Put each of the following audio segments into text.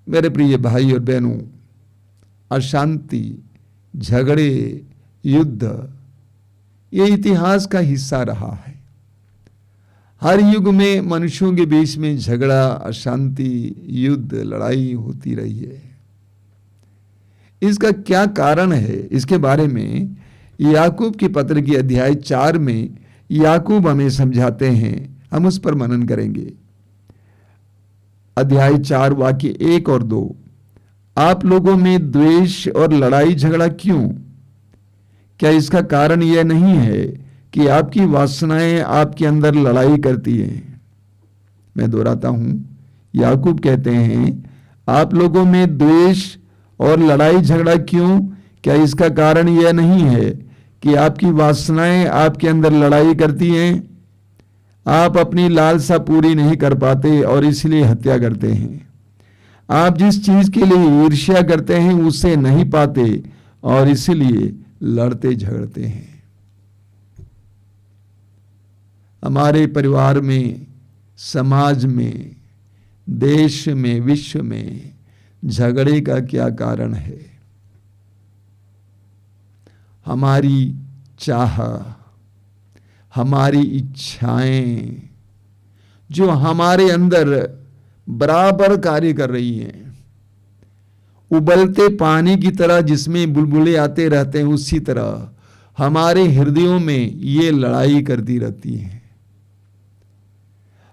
मेरे प्रिय भाई और बहनों, अशांति, झगड़े, युद्ध ये इतिहास का हिस्सा रहा है। हर युग में मनुष्यों के बीच में झगड़ा, अशांति, युद्ध, लड़ाई होती रही है। इसका क्या कारण है, इसके बारे में याकूब की पत्र की अध्याय 4 में याकूब हमें समझाते हैं। हम उस पर मनन करेंगे। अध्याय 4 वाक्य 1 और 2। आप लोगों में द्वेष और लड़ाई झगड़ा क्यों? क्या इसका कारण यह नहीं है कि आपकी वासनाएं आपके अंदर लड़ाई करती हैं? मैं दोहराता हूं, याकूब कहते हैं, आप लोगों में द्वेष और लड़ाई झगड़ा क्यों? क्या इसका कारण यह नहीं है कि आपकी वासनाएं आपके अंदर लड़ाई करती हैं? आप अपनी लालसा पूरी नहीं कर पाते और इसलिए हत्या करते हैं। आप जिस चीज के लिए ईर्ष्या करते हैं उसे नहीं पाते और इसलिए लड़ते झगड़ते हैं। हमारे परिवार में, समाज में, देश में, विश्व में झगड़े का क्या कारण है? हमारी चाह, हमारी इच्छाएं जो हमारे अंदर बराबर कार्य कर रही हैं, उबलते पानी की तरह जिसमें बुलबुले आते रहते हैं, उसी तरह हमारे हृदयों में ये लड़ाई करती रहती हैं।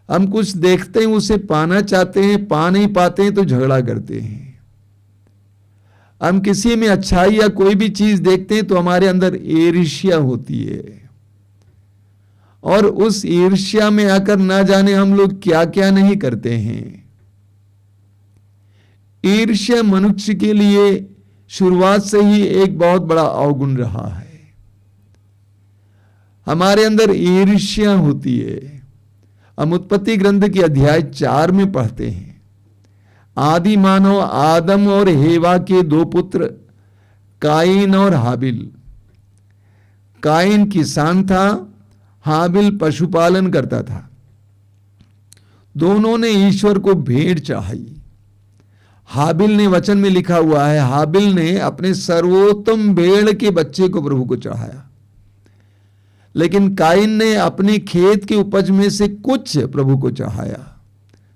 हम कुछ देखते हैं, उसे पाना चाहते हैं, पा नहीं पाते हैं तो झगड़ा करते हैं। हम किसी में अच्छाई या कोई भी चीज देखते हैं तो हमारे अंदर ईर्ष्या होती है और उस ईर्ष्या में आकर ना जाने हम लोग क्या क्या नहीं करते हैं। ईर्ष्या मनुष्य के लिए शुरुआत से ही एक बहुत बड़ा अवगुण रहा है। हमारे अंदर ईर्ष्या होती है। हम उत्पत्ति ग्रंथ के अध्याय 4 में पढ़ते हैं, आदि मानव आदम और हेवा के 2 पुत्र काइन और हाबिल। काइन किसान था, हाबिल पशुपालन करता था। दोनों ने ईश्वर को भेंट चढ़ाई। हाबिल ने, वचन में लिखा हुआ है, हाबिल ने अपने सर्वोत्तम भेड़ के बच्चे को प्रभु को चढ़ाया, लेकिन काइन ने अपने खेत के उपज में से कुछ प्रभु को चढ़ाया।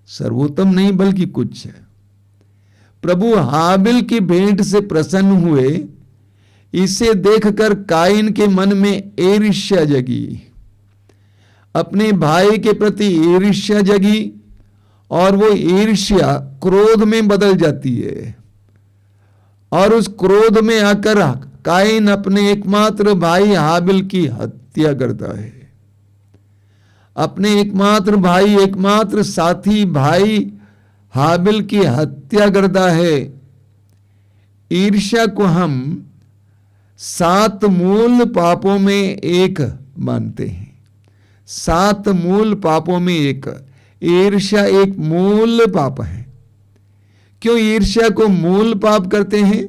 सर्वोत्तम नहीं बल्कि कुछ। प्रभु हाबिल की भेंट से प्रसन्न हुए। इसे देखकर काइन के मन में ईर्ष्या जगी, अपने भाई के प्रति ईर्ष्या जगी और वो ईर्ष्या क्रोध में बदल जाती है और उस क्रोध में आकर काइन अपने एकमात्र भाई हाबिल की हत्या करता है। अपने एकमात्र भाई, एकमात्र साथी भाई हाबिल की हत्या करता है। ईर्ष्या को हम 7 मूल पापों में एक मानते हैं। 7 मूल पापों में एक ईर्ष्या एक मूल पाप है। क्यों ईर्ष्या को मूल पाप करते हैं?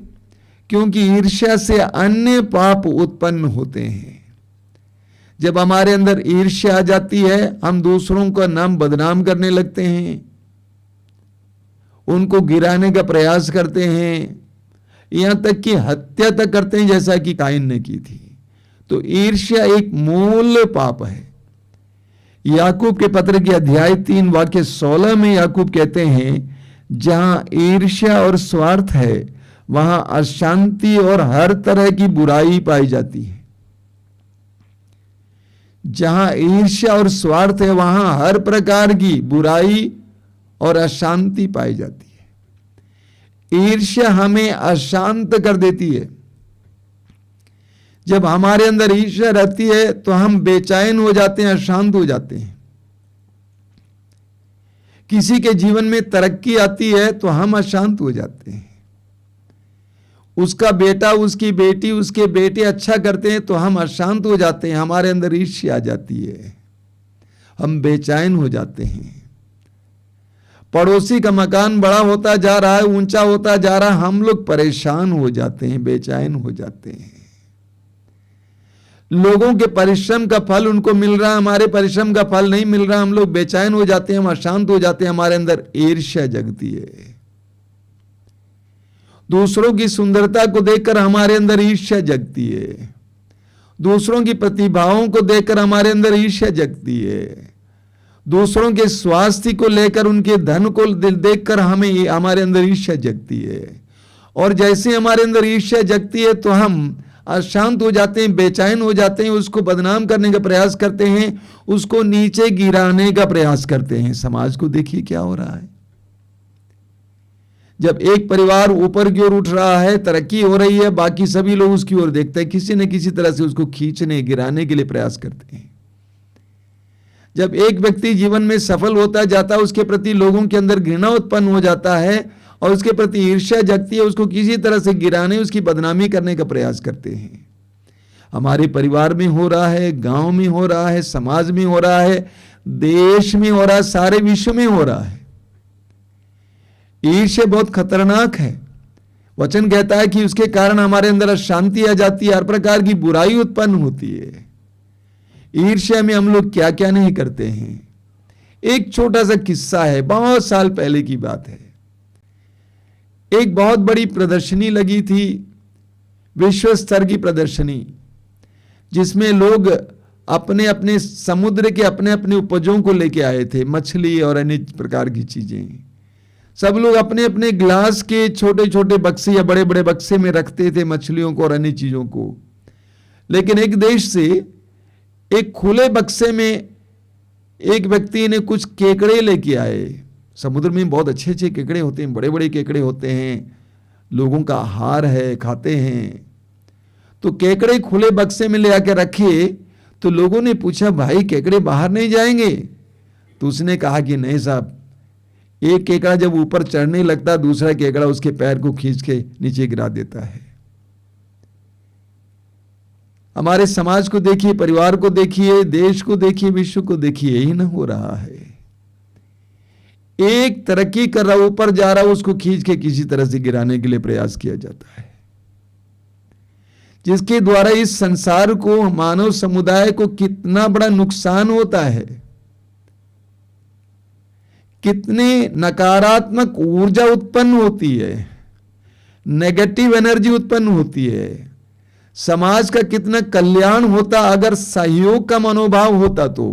क्योंकि ईर्ष्या से अन्य पाप उत्पन्न होते हैं। जब हमारे अंदर ईर्ष्या आ जाती है, हम दूसरों का नाम बदनाम करने लगते हैं, उनको गिराने का प्रयास करते हैं, यहां तक कि हत्या तक करते हैं, जैसा कि काइन ने की थी। तो ईर्ष्या एक मूल पाप है। याकूब के पत्र के अध्याय 3 वाक्य 16 में याकूब कहते हैं, जहां ईर्ष्या और स्वार्थ है वहां अशांति और हर तरह की बुराई पाई जाती है। जहां ईर्ष्या और स्वार्थ है वहां हर प्रकार की बुराई और अशांति पाई जाती है। ईर्ष्या हमें अशांत कर देती है। जब हमारे अंदर ईर्ष्या रहती है तो हम बेचैन हो जाते हैं, अशांत हो जाते हैं। किसी के जीवन में तरक्की आती है तो हम अशांत हो जाते हैं। उसका बेटा, उसकी बेटी, उसके बेटे अच्छा करते हैं तो हम अशांत हो जाते हैं। हमारे अंदर ईर्ष्या आ जाती है, हम बेचैन हो जाते हैं। पड़ोसी का मकान बड़ा होता जा रहा है, ऊंचा होता जा रहा है, हम लोग परेशान हो जाते हैं, बेचैन हो जाते हैं। लोगों के परिश्रम का फल उनको मिल रहा है, हमारे परिश्रम का फल नहीं मिल रहा, हम लोग बेचैन हो जाते हैं, हम अशांत हो जाते हैं, हमारे अंदर ईर्ष्या जगती है। दूसरों की सुंदरता को देखकर हमारे अंदर ईर्ष्या जगती है, दूसरों की प्रतिभाओं को देखकर हमारे अंदर ईर्ष्या जगती है, दूसरों के स्वास्थ्य को लेकर, उनके धन को देखकर हमारे अंदर ईर्ष्या जगती है। और जैसे हमारे अंदर ईर्ष्या जगती है तो हम अशांत हो जाते हैं, बेचैन हो जाते हैं, उसको बदनाम करने का प्रयास करते हैं, उसको नीचे गिराने का प्रयास करते हैं। समाज को देखिए क्या हो रहा है। जब एक परिवार ऊपर की ओर उठ रहा है, तरक्की हो रही है, बाकी सभी लोग उसकी ओर देखते हैं, किसी न किसी तरह से उसको खींचने गिराने के लिए प्रयास करते हैं। जब एक व्यक्ति जीवन में सफल होता जाता है, उसके प्रति लोगों के अंदर घृणा उत्पन्न हो जाता है और उसके प्रति ईर्ष्या जगती है, उसको किसी तरह से गिराने, उसकी बदनामी करने का प्रयास करते हैं। हमारे परिवार में हो रहा है, गांव में हो रहा है, समाज में हो रहा है, देश में हो रहा है, सारे विश्व में हो रहा है। ईर्ष्या बहुत खतरनाक है। वचन कहता है कि उसके कारण हमारे अंदर अशांति आ जाती है, हर प्रकार की बुराई उत्पन्न होती है। ईर्ष्या में हम लोग क्या क्या नहीं करते हैं। एक छोटा सा किस्सा है, बहुत साल पहले की बात है। एक बहुत बड़ी प्रदर्शनी लगी थी, विश्व स्तर की प्रदर्शनी, जिसमें लोग अपने अपने समुद्र के अपने अपने उपजों को लेके आए थे, मछली और अन्य प्रकार की चीजें। सब लोग अपने अपने ग्लास के छोटे छोटे बक्से या बड़े बड़े बक्से में रखते थे मछलियों को और अन्य चीजों को। लेकिन एक देश से एक खुले बक्से में एक व्यक्ति ने कुछ केकड़े लेके आए। समुद्र में बहुत अच्छे अच्छे केकड़े होते हैं, बड़े बड़े केकड़े होते हैं, लोगों का आहार है, खाते हैं। तो केकड़े खुले बक्से में ले आकर रखे तो लोगों ने पूछा, भाई केकड़े बाहर नहीं जाएंगे? तो उसने कहा कि नहीं साहब, एक केकड़ा जब ऊपर चढ़ने लगता, दूसरा केकड़ा उसके पैर को खींच के नीचे गिरा देता है। हमारे समाज को देखिए, परिवार को देखिए, देश को देखिए, विश्व को देखिए, यही ना हो रहा है। एक तरक्की कर रहा, ऊपर जा रहा, उसको खींच के किसी तरह से गिराने के लिए प्रयास किया जाता है, जिसके द्वारा इस संसार को, मानव समुदाय को कितना बड़ा नुकसान होता है, कितनी नकारात्मक ऊर्जा उत्पन्न होती है, नेगेटिव एनर्जी उत्पन्न होती है, समाज का कितना कल्याण होता अगर सहयोग का मनोभाव होता। तो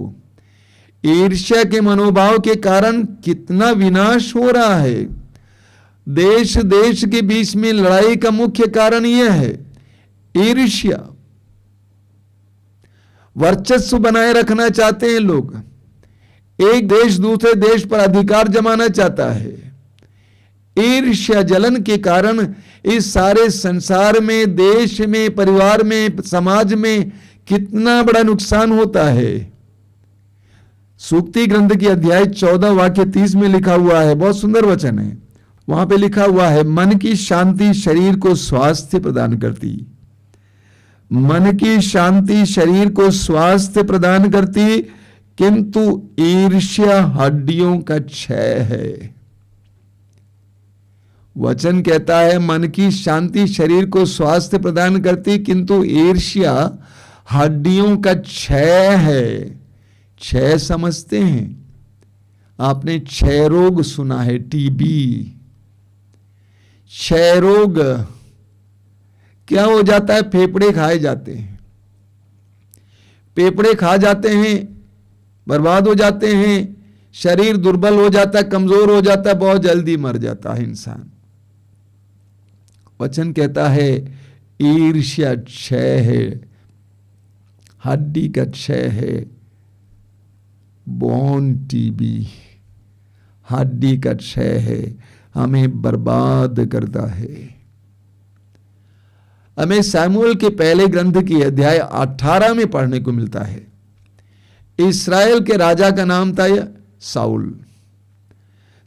ईर्ष्या के मनोभाव के कारण कितना विनाश हो रहा है। देश देश के बीच में लड़ाई का मुख्य कारण यह है, ईर्ष्या। वर्चस्व बनाए रखना चाहते हैं लोग, एक देश दूसरे देश पर अधिकार जमाना चाहता है। ईर्ष्या जलन के कारण इस सारे संसार में, देश में, परिवार में, समाज में कितना बड़ा नुकसान होता है। सूक्ति ग्रंथ की अध्याय 14 वाक्य 30 में लिखा हुआ है, बहुत सुंदर वचन है। वहां पे लिखा हुआ है, मन की शांति शरीर को स्वास्थ्य प्रदान करती। मन की शांति शरीर को स्वास्थ्य प्रदान करती, किंतु ईर्ष्या हड्डियों का क्षय है। वचन कहता है मन की शांति शरीर को स्वास्थ्य प्रदान करती, किंतु ईर्ष्या हड्डियों का क्षय है। क्षय समझते हैं? आपने क्षय रोग सुना है, टीबी। क्षय रोग क्या हो जाता है? फेफड़े खाए जाते हैं, फेफड़े खा जाते हैं, बर्बाद हो जाते हैं, शरीर दुर्बल हो जाता है, कमजोर हो जाता है, बहुत जल्दी मर जाता है इंसान। वचन कहता है ईर्ष्या क्षय है, हड्डी का क्षय है। बोन टीबी हड्डी का क्षय है, हमें बर्बाद करता है। हमें शमूएल के पहले ग्रंथ की अध्याय 18 में पढ़ने को मिलता है। इस्राएल के राजा का नाम था साउल।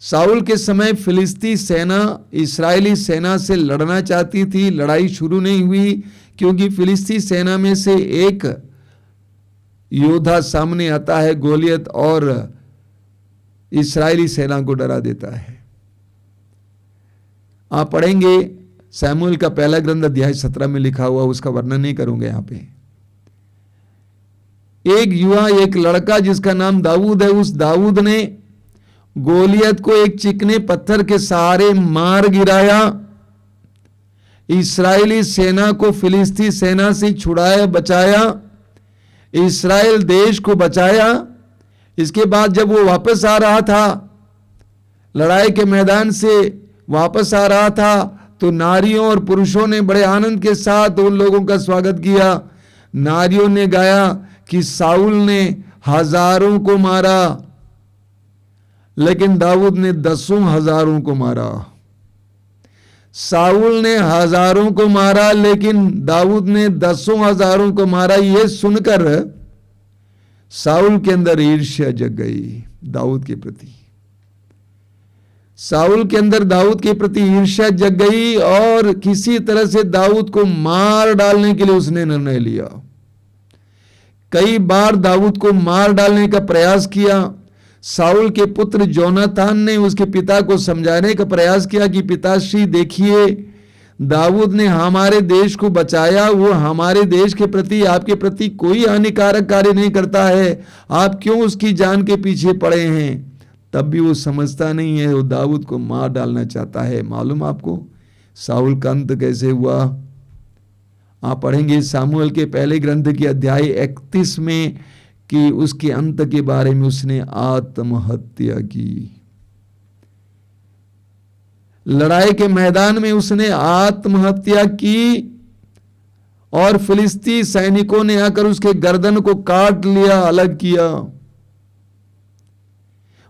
साउल के समय फिलिस्ती सेना इस्राएली सेना से लड़ना चाहती थी। लड़ाई शुरू नहीं हुई क्योंकि फिलिस्ती सेना में से एक योद्धा सामने आता है, गोलियत, और इस्राएली सेना को डरा देता है। आप पढ़ेंगे शमूएल का पहला ग्रंथ अध्याय 17 में लिखा हुआ, उसका वर्णन नहीं करूंगा यहां पे। एक युवा, एक लड़का जिसका नाम दाऊद है, उस दाऊद ने गोलियत को एक चिकने पत्थर के सहारे मार गिराया इस्राएली सेना को फिलिस्ती सेना से छुड़ाया, बचाया, इस्राएल देश को बचाया। इसके बाद जब वो वापस आ रहा था, लड़ाई के मैदान से वापस आ रहा था, तो नारियों और पुरुषों ने बड़े आनंद के साथ उन लोगों का स्वागत किया। नारियों ने गाया कि साउल ने हजारों को मारा, लेकिन दाऊद ने 10,000 को मारा। साउल ने हजारों को मारा, लेकिन दाऊद ने 10,000 को मारा। यह सुनकर साउल के अंदर ईर्ष्या जग गई दाऊद के प्रति। साउल के अंदर दाऊद के प्रति ईर्ष्या जग गई और किसी तरह से दाऊद को मार डालने के लिए उसने निर्णय लिया। कई बार दाऊद को मार डालने का प्रयास किया। साउल के पुत्र जोनातान ने उसके पिता को समझाने का प्रयास किया कि पिताश्री देखिए, दाऊद ने हमारे देश को बचाया, वो हमारे देश के प्रति, आपके प्रति कोई हानिकारक कार्य नहीं करता है, आप क्यों उसकी जान के पीछे पड़े हैं? तब भी वो समझता नहीं है, वो दाऊद को मार डालना चाहता है। मालूम आपको साउल का अंत कैसे हुआ? आप पढ़ेंगे सामुएल के पहले ग्रंथ के अध्याय 31 में कि उसके अंत के बारे में उसने आत्महत्या की। लड़ाई के मैदान में उसने आत्महत्या की और फिलिस्ती सैनिकों ने आकर उसके गर्दन को काट लिया, अलग किया।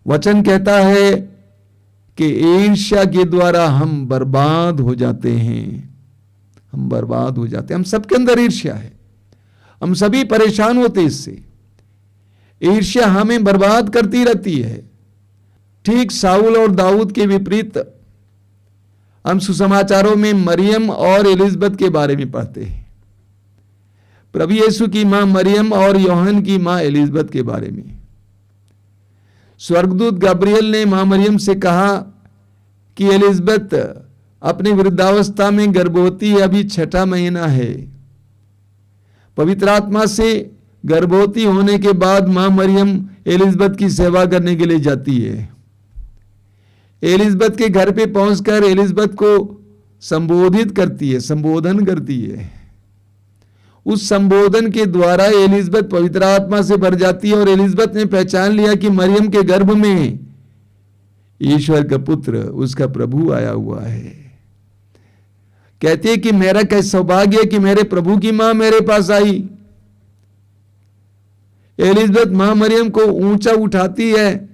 वचन कहता है कि ईर्ष्या के द्वारा हम बर्बाद हो जाते हैं। हम बर्बाद हो जाते हैं। हम सबके अंदर ईर्ष्या है, हम सभी परेशान होते इससे। ईर्ष्या हमें बर्बाद करती रहती है। ठीक साउल और दाऊद के विपरीत हम सुसमाचारों में मरियम और एलिजबेथ के बारे में पढ़ते हैं। प्रभु यीशु की मां मरियम और यूहन्ना की मां एलिजबेथ के बारे में। स्वर्गदूत गब्रियल ने मां मरियम से कहा कि एलिजबेथ अपनी वृद्धावस्था में गर्भवती है, अभी 6ठा महीना है। पवित्र आत्मा से गर्भवती होने के बाद मां मरियम एलिजबेथ की सेवा करने के लिए जाती है। एलिजबेथ के घर पे पहुंचकर एलिजबेथ को संबोधित करती है, संबोधन करती है। उस संबोधन के द्वारा एलिजबेथ पवित्र आत्मा से भर जाती है और एलिजबेथ ने पहचान लिया कि मरियम के गर्भ में ईश्वर का पुत्र, उसका प्रभु आया हुआ है। कहती है कि मेरा कैसा सौभाग्य है कि मेरे प्रभु की मां मेरे पास आई। एलिजबेथ मां मरियम को ऊंचा उठाती है,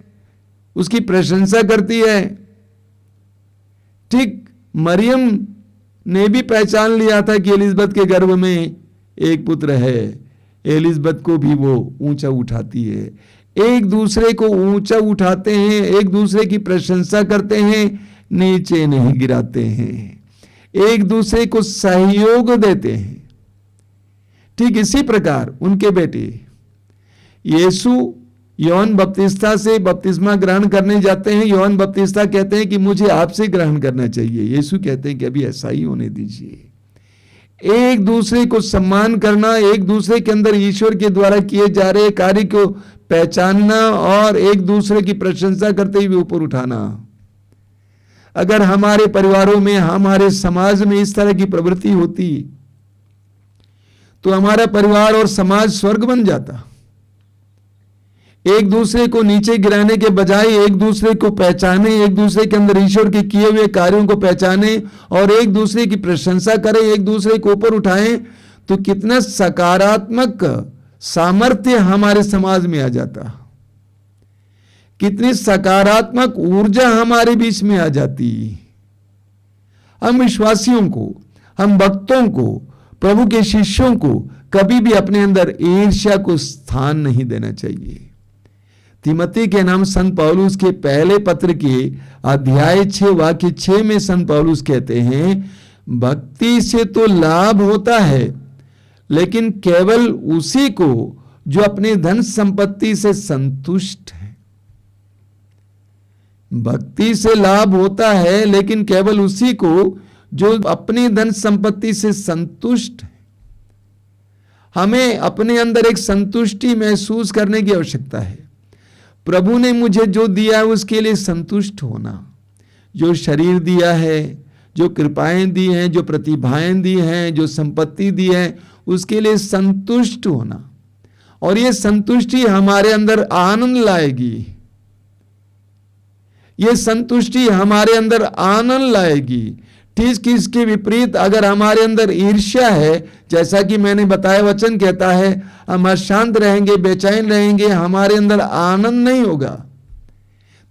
उसकी प्रशंसा करती है। ठीक मरियम ने भी पहचान लिया था कि एलिजबेथ के गर्भ में एक पुत्र है। एलिजबेथ को भी वो ऊंचा उठाती है। एक दूसरे को ऊंचा उठाते हैं, एक दूसरे की प्रशंसा करते हैं, नीचे नहीं गिराते हैं, एक दूसरे को सहयोग देते हैं। ठीक इसी प्रकार उनके बेटे यीशु योहन बपतिस्ता से बपतिस्मा ग्रहण करने जाते हैं। योहन बपतिस्ता कहते हैं कि मुझे आपसे ग्रहण करना चाहिए। यीशु कहते हैं कि अभी ऐसा ही होने दीजिए। एक दूसरे को सम्मान करना, एक दूसरे के अंदर ईश्वर के द्वारा किए जा रहे कार्य को पहचानना और एक दूसरे की प्रशंसा करते हुए ऊपर उठाना। अगर हमारे परिवारों में, हमारे समाज में इस तरह की प्रवृत्ति होती तो हमारा परिवार और समाज स्वर्ग बन जाता। एक दूसरे को नीचे गिराने के बजाय एक दूसरे को पहचाने, एक दूसरे के अंदर ईश्वर के किए हुए कार्यों को पहचाने और एक दूसरे की प्रशंसा करें, एक दूसरे को ऊपर उठाएं, तो कितना सकारात्मक सामर्थ्य हमारे समाज में आ जाता, कितनी सकारात्मक ऊर्जा हमारे बीच में आ जाती। हम विश्वासियों को, हम भक्तों को, प्रभु के शिष्यों को कभी भी अपने अंदर ईर्ष्या को स्थान नहीं देना चाहिए। तिमोथी के नाम संत पौलुस के पहले पत्र के अध्याय 6 वाक्य 6 में संत पौलुस कहते हैं, भक्ति से तो लाभ होता है, लेकिन केवल उसी को जो अपने धन संपत्ति से संतुष्ट है। भक्ति से लाभ होता है, लेकिन केवल उसी को जो अपनी धन संपत्ति से संतुष्ट है। हमें अपने अंदर एक संतुष्टि महसूस करने की आवश्यकता है। प्रभु ने मुझे जो दिया है उसके लिए संतुष्ट होना। जो शरीर दिया है, जो कृपाएं दी हैं, जो प्रतिभाएं दी हैं, जो संपत्ति दी है, उसके लिए संतुष्ट होना। और ये संतुष्टि हमारे अंदर आनंद लाएगी। ये संतुष्टि हमारे अंदर आनंद लाएगी। ठीक इसके विपरीत अगर हमारे अंदर ईर्ष्या है, जैसा कि मैंने बताया, वचन कहता है हम अशांत रहेंगे, बेचैन रहेंगे, हमारे अंदर आनंद नहीं होगा।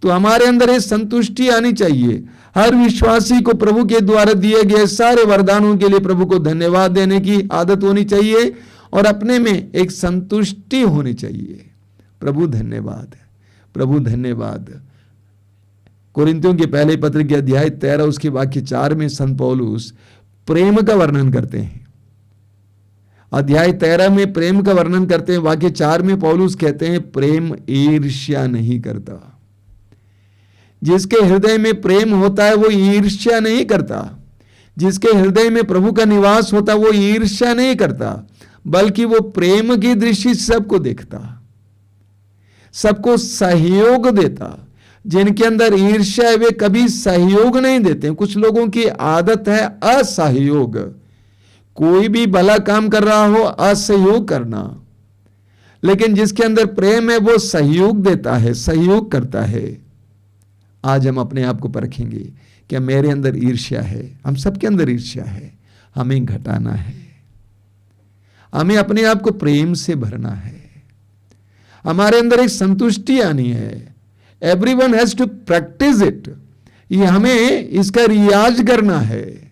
तो हमारे अंदर ये संतुष्टि आनी चाहिए। हर विश्वासी को प्रभु के द्वारा दिए गए सारे वरदानों के लिए प्रभु को धन्यवाद देने की आदत होनी चाहिए और अपने में एक संतुष्टि होनी चाहिए। प्रभु धन्यवाद, प्रभु धन्यवाद। कोरिन्थियों के पहले पत्र के अध्याय 13 उसके वाक्य 4 में संत पौलुस प्रेम का वर्णन करते हैं। अध्याय 13 में प्रेम का वर्णन करते हैं। वाक्य 4 में पौलुस कहते हैं प्रेम ईर्ष्या नहीं करता। जिसके हृदय में प्रेम होता है वो ईर्ष्या नहीं करता। जिसके हृदय में प्रभु का निवास होता है वो ईर्ष्या नहीं करता, बल्कि वो प्रेम की दृष्टि सबको देखता, सबको सहयोग देता। जिनके अंदर ईर्ष्या है वे कभी सहयोग नहीं देते। कुछ लोगों की आदत है असहयोग, कोई भी भला काम कर रहा हो असहयोग करना। लेकिन जिसके अंदर प्रेम है वो सहयोग देता है, सहयोग करता है। आज हम अपने आप को परखेंगे, क्या मेरे अंदर ईर्ष्या है? हम सबके अंदर ईर्ष्या है, हमें घटाना है। हमें अपने आप को प्रेम से भरना है। हमारे अंदर एक संतुष्टि आनी है। Everyone has to practice it। ये हमें इसका रियाज करना है,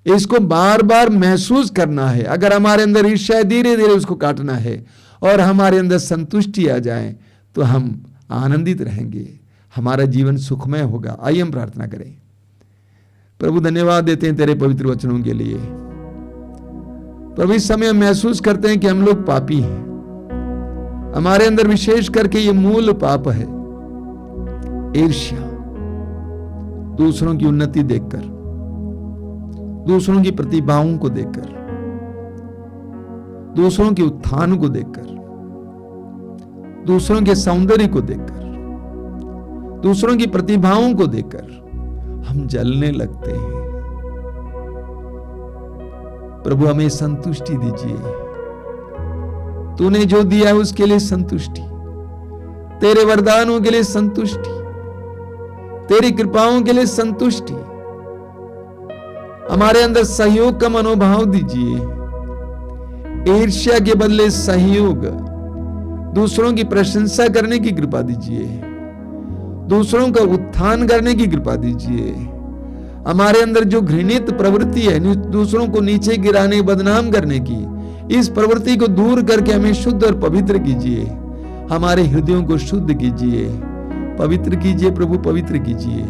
इसको बार बार महसूस करना है। अगर हमारे अंदर ईर्ष्या है, धीरे धीरे उसको काटना है और हमारे अंदर संतुष्टि आ जाए तो हम आनंदित रहेंगे, हमारा जीवन सुखमय होगा। आइए हम प्रार्थना करें। प्रभु धन्यवाद देते हैं तेरे पवित्र वचनों के लिए। प्रभु इस समय हम महसूस करते हैं कि हम लोग पापी हैं। हमारे अंदर विशेष करके ये मूल पाप है, ईर्ष्या। दूसरों की उन्नति देखकर, दूसरों की प्रतिभाओं को देखकर, दूसरों के उत्थान को देखकर, दूसरों के सौंदर्य को देखकर, दूसरों की प्रतिभाओं को देखकर हम जलने लगते हैं। प्रभु हमें संतुष्टि दीजिए। तूने जो दिया है उसके लिए संतुष्टि, तेरे वरदानों के लिए संतुष्टि, तेरी कृपाओं के लिए संतुष्टि। हमारे अंदर सहयोग का मनोभाव दीजिए, ईर्ष्या के बदले सहयोग। दूसरों की प्रशंसा करने की कृपा दीजिए, दूसरों का उत्थान करने की कृपा दीजिए। हमारे अंदर जो घृणित प्रवृत्ति है, दूसरों को नीचे गिराने, बदनाम करने की, इस प्रवृत्ति को दूर करके हमें शुद्ध और पवित्र कीजिए। हमारे हृदयों को शुद्ध कीजिए, पवित्र कीजिए प्रभु, पवित्र कीजिए।